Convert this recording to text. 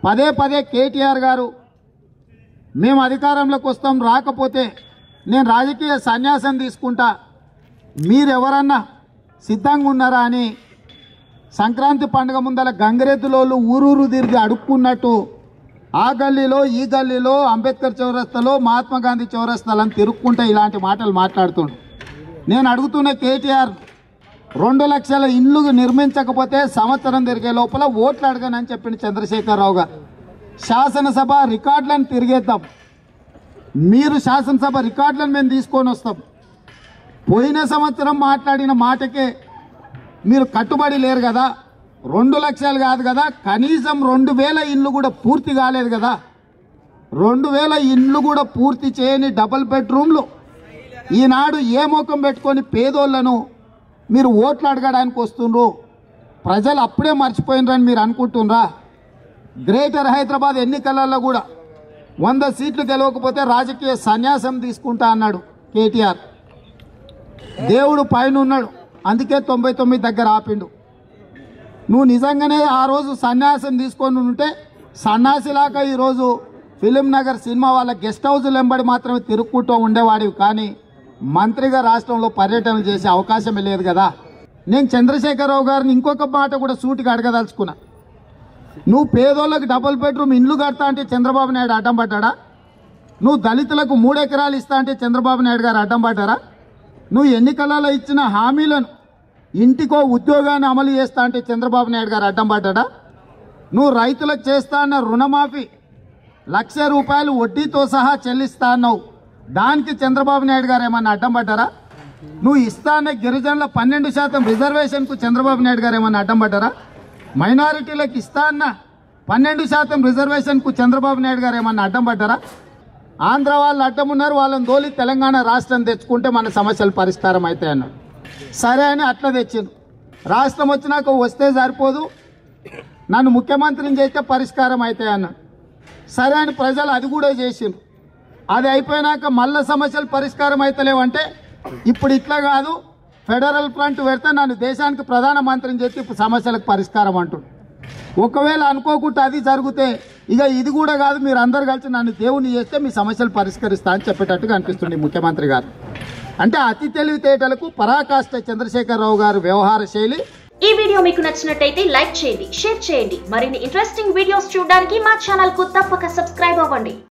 పదే పదే కేటీఆర్ గారు మేము అధికారంలోకి వస్తాం, రాకపోతే నేను రాజకీయ సన్యాసం తీసుకుంటా, మీరెవరన్నా సిద్ధంగా ఉన్నారా అని సంక్రాంతి పండుగ ముందల గంగిరెద్దులోళ్ళు ఊరూరు తిరిగి అడుక్కున్నట్టు ఆ గల్లీలో ఈ గల్లీలో అంబేద్కర్ చౌరస్తాలో మహాత్మా గాంధీ చౌరస్తాలని తిరుక్కుంటే ఇలాంటి మాటలు మాట్లాడుతుండు. నేను అడుగుతున్న కేటీఆర్ 2 లక్షల ఇండ్లు నిర్మించకపోతే సంవత్సరం తిరిగే లోపల ఓట్లు అడగనని చెప్పింది చంద్రశేఖరరావు గారు. శాసనసభ రికార్డులను తిరిగేద్దాం, మీరు శాసనసభ రికార్డులను మేము తీసుకొని వస్తాం. పోయిన సంవత్సరం మాట్లాడిన మాటకే మీరు కట్టుబడి లేరు కదా. 2 లక్షలు కాదు కదా, కనీసం 2000 ఇండ్లు కూడా పూర్తి కాలేదు కదా. 2000 ఇండ్లు కూడా పూర్తి చేయని డబుల్ బెడ్రూమ్లు ఈనాడు ఏ ముఖం పెట్టుకొని పేదోళ్లను మీరు ఓట్లు అడగడానికి వస్తుండ్రు. ప్రజలు అప్పుడే మర్చిపోయినరని మీరు అనుకుంటున్నారా? గ్రేటర్ హైదరాబాద్ ఎన్నికలలో కూడా 100 సీట్లు గెలవకపోతే రాజకీయ సన్యాసం తీసుకుంటా అన్నాడు కేటీఆర్. దేవుడు పైన ఉన్నాడు, అందుకే 99 దగ్గర ఆపిండు. నువ్వు నిజంగానే ఆ రోజు సన్యాసం తీసుకొని ఉంటే సన్యాసిలాగా ఈరోజు ఫిలిం నగర్ సినిమా వాళ్ళ గెస్ట్ హౌస్లు వెంబడి మాత్రమే తిరుక్కుంటూ ఉండేవాడివి, కానీ మంత్రిగా రాష్ట్రంలో పర్యటనలు చేసే అవకాశమే లేదు కదా. నేను చంద్రశేఖరరావు గారిని ఇంకొక మాట కూడా సూటిగా అడగదలుచుకున్నా. నువ్వు పేదోళ్ళకి డబుల్ బెడ్రూమ్ ఇండ్లు కడతా అంటే చంద్రబాబు నాయుడు అడ్డం పడ్డాడా? నువ్వు దళితులకు 3 ఎకరాలు ఇస్తా అంటే చంద్రబాబు నాయుడు గారు అడ్డం పడ్డారా? నువ్వు ఎన్నికలలో ఇచ్చిన హామీలను ఇంటికో ఉద్యోగాన్ని అమలు చేస్తా అంటే చంద్రబాబు నాయుడు గారు అడ్డం పడ్డాడా? నువ్వు రైతులకు చేస్తా అన్న రుణమాఫీ 1,00,000 రూపాయలు వడ్డీతో సహా చెల్లిస్తా అన్నావు, దానికి చంద్రబాబు నాయుడు గారు ఏమన్నా అడ్డం పడ్డారా? నువ్వు ఇస్తా అన్న గిరిజనుల 12% రిజర్వేషన్కు చంద్రబాబు నాయుడు గారు ఏమన్నా అడ్డం పడ్డారా? మైనారిటీలకు ఇస్తా అన్న 12% రిజర్వేషన్కు చంద్రబాబు నాయుడు గారు ఏమన్నా అడ్డం పడ్డారా? ఆంధ్ర వాళ్ళు అడ్డం ఉన్నారు, వాళ్ళని దోలి తెలంగాణ రాష్ట్రం తెచ్చుకుంటే మన సమస్యలు పరిష్కారం అవుతాయి అన్నారు. సరే అని అట్లా తెచ్చిండు. రాష్ట్రం వచ్చినాక వస్తే సరిపోదు, నన్ను ముఖ్యమంత్రిని చేస్తే పరిష్కారం అవుతాయి అన్నాడు. సరే అని ప్రజలు అది కూడా చేసిండ్రు. అది అయిపోయినాక మళ్ళీ సమస్యలు పరిష్కారం అవుతలేవంటే ఇప్పుడు ఇట్లా కాదు, ఫెడరల్ ఫ్రంట్ పెడితే నన్ను దేశానికి ప్రధానమంత్రిని చేస్తే ఇప్పుడు సమస్యలకు పరిష్కారం అంటుండు. ఒకవేళ అనుకోకుండా అది జరిగితే ఇక ఇది కూడా కాదు, మీరు అందరు కలిసి నన్ను దేవుని చేస్తే మీ సమస్యలు పరిష్కరిస్తా అని చెప్పేటట్టుగా అనిపిస్తుంది ముఖ్యమంత్రి గారు. అంటే అతి తెలివితేటలకు పరాకాష్ట చంద్రశేఖరరావు గారు వ్యవహార శైలి. ఈ వీడియో మీకు నచ్చినట్టయితే లైక్ చేయండి, షేర్ చేయండి. మరిన్ని ఇంట్రెస్టింగ్ వీడియోస్ చూడడానికి మా ఛానల్ కు తప్పక సబ్స్క్రైబ్ అవ్వండి.